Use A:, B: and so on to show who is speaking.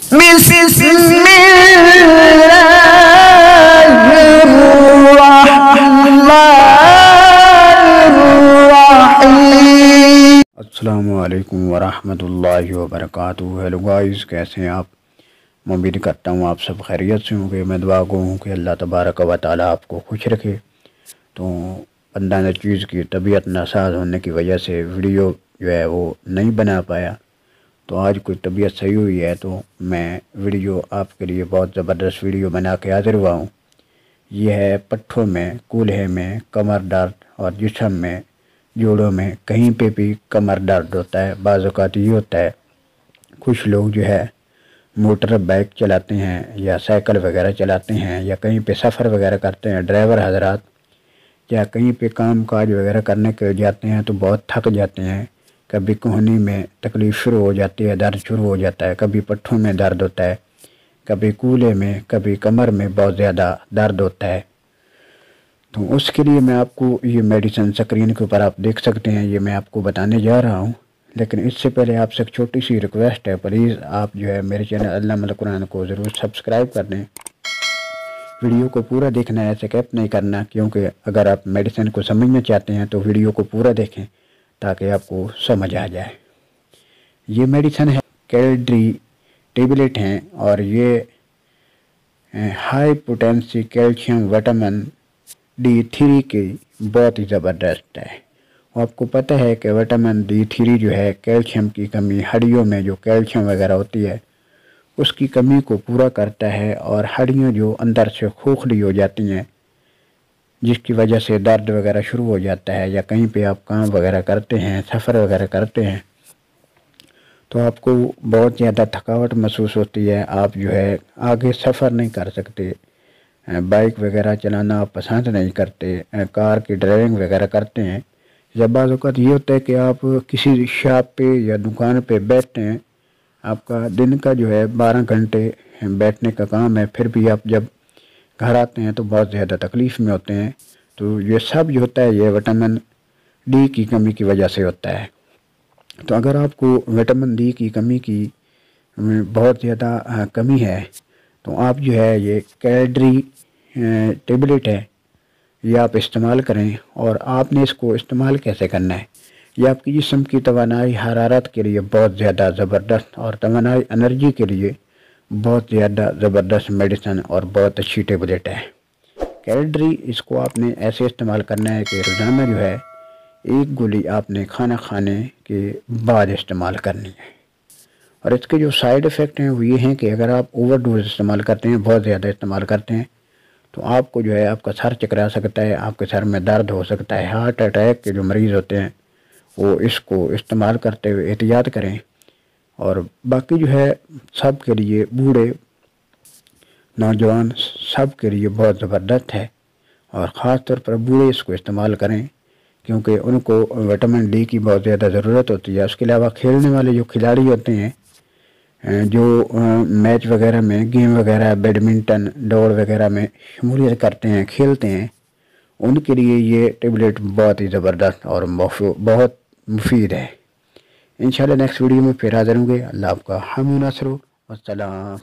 A: بسم اللہ الرحمن الرحیم۔
B: السلام علیکم ورحمۃ اللہ وبرکاتہ۔ ہیلو گائز، کیسے ہیں آپ؟ میں امید کرتا ہوں آپ سب خیریت سے ہوں گے۔ میں دعا گو ہوں کہ اللہ تبارک و تعالی آپ کو خوش رکھے۔ تو بندہ چیز کی طبیعت ناساز ہونے کی وجہ سے ویڈیو جو ہے وہ نہیں بنا پایا، تو آج کوئی طبیعت صحیح ہوئی ہے تو میں ویڈیو آپ کے لیے بہت زبردست ویڈیو بنا کے حاضر ہوا ہوں۔ یہ ہے پٹھوں میں، کولہے میں کمر درد اور جسم میں جوڑوں میں کہیں پہ بھی کمر درد ہوتا ہے۔ بعض اوقات یہ ہوتا ہے کچھ لوگ جو ہے موٹر بائک چلاتے ہیں یا سائیکل وغیرہ چلاتے ہیں یا کہیں پہ سفر وغیرہ کرتے ہیں، ڈرائیور حضرات، یا کہیں پہ کام کاج وغیرہ کرنے کے جاتے ہیں تو بہت تھک جاتے ہیں۔ کبھی کہنی میں تکلیف شروع ہو جاتی ہے، درد شروع ہو جاتا ہے، کبھی پٹھوں میں درد ہوتا ہے، کبھی کولے میں، کبھی کمر میں بہت زیادہ درد ہوتا ہے۔ تو اس کے لیے میں آپ کو یہ میڈیسن سکرین کے اوپر آپ دیکھ سکتے ہیں، یہ میں آپ کو بتانے جا رہا ہوں۔ لیکن اس سے پہلے آپ سے ایک چھوٹی سی ریکویسٹ ہے، پلیز آپ جو ہے میرے چینل علامہ القرآن کو ضرور سبسکرائب کر دیں۔ ویڈیو کو پورا دیکھنا ہے، اسکپ نہیں کرنا، کیونکہ اگر آپ میڈیسن کو سمجھنا چاہتے ہیں تو ویڈیو کو پورا دیکھیں تاکہ آپ کو سمجھ آ جائے۔ یہ میڈیسن ہے کیلڈری ٹیبلٹ ہیں، اور یہ high potency calcium vitamin D3 کی بہت ہی زبردست ہے۔ آپ کو پتہ ہے کہ وٹامن D3 جو ہے کیلشیم کی کمی، ہڈیوں میں جو کیلشیم وغیرہ ہوتی ہے اس کی کمی کو پورا کرتا ہے، اور ہڈیاں جو اندر سے کھوکھلی ہو جاتی ہیں جس کی وجہ سے درد وغیرہ شروع ہو جاتا ہے، یا کہیں پہ آپ کام وغیرہ کرتے ہیں، سفر وغیرہ کرتے ہیں تو آپ کو بہت زیادہ تھکاوٹ محسوس ہوتی ہے، آپ جو ہے آگے سفر نہیں کر سکتے، بائک وغیرہ چلانا آپ پسند نہیں کرتے، کار کی ڈرائیونگ وغیرہ کرتے ہیں، یا بعض اوقات یہ ہوتا ہے کہ آپ کسی شاپ پہ یا دکان پہ بیٹھتے ہیں، آپ کا دن کا جو ہے 12 گھنٹے بیٹھنے کا کام ہے، پھر بھی آپ جب گھر آتے ہیں تو بہت زیادہ تکلیف میں ہوتے ہیں۔ تو یہ سب جو ہوتا ہے یہ وٹامن ڈی کی کمی کی وجہ سے ہوتا ہے۔ تو اگر آپ کو وٹامن ڈی کی کمی کی بہت زیادہ کمی ہے تو آپ جو ہے یہ کیلڈری ٹیبلٹ ہے، یہ آپ استعمال کریں۔ اور آپ نے اس کو استعمال کیسے کرنا ہے؟ یہ آپ کی جسم کی توانائی حرارت کے لیے بہت زیادہ زبردست، اور توانائی انرجی کے لیے بہت زیادہ زبردست میڈیسن اور بہت اچھی ٹیبلٹ ہے کیلڈری۔ اس کو آپ نے ایسے استعمال کرنا ہے کہ روزانہ جو ہے ایک گولی آپ نے کھانا کھانے کے بعد استعمال کرنی ہے۔ اور اس کے جو سائیڈ ایفیکٹ ہیں وہ یہ ہیں کہ اگر آپ اوور ڈوز استعمال کرتے ہیں، بہت زیادہ استعمال کرتے ہیں، تو آپ کو جو ہے آپ کا سر چکرا سکتا ہے، آپ کے سر میں درد ہو سکتا ہے۔ ہارٹ اٹیک کے جو مریض ہوتے ہیں وہ اس کو استعمال کرتے ہوئے احتیاط کریں۔ اور باقی جو ہے سب کے لیے، بوڑھے نوجوان سب کے لیے بہت زبردست ہے، اور خاص طور پر بوڑھے اس کو استعمال کریں کیونکہ ان کو وٹامن ڈی کی بہت زیادہ ضرورت ہوتی ہے۔ اس کے علاوہ کھیلنے والے جو کھلاڑی ہوتے ہیں، جو میچ وغیرہ میں، گیم وغیرہ، بیڈمنٹن، دوڑ وغیرہ میں شمولیت کرتے ہیں، کھیلتے ہیں، ان کے لیے یہ ٹیبلٹ بہت ہی زبردست اور بہت مفید ہے۔ انشاءاللہ نیکسٹ ویڈیو میں پھر حاضر ہوں گے۔ اللہ آپ کا حامی و ناصر ہو۔ والسلام۔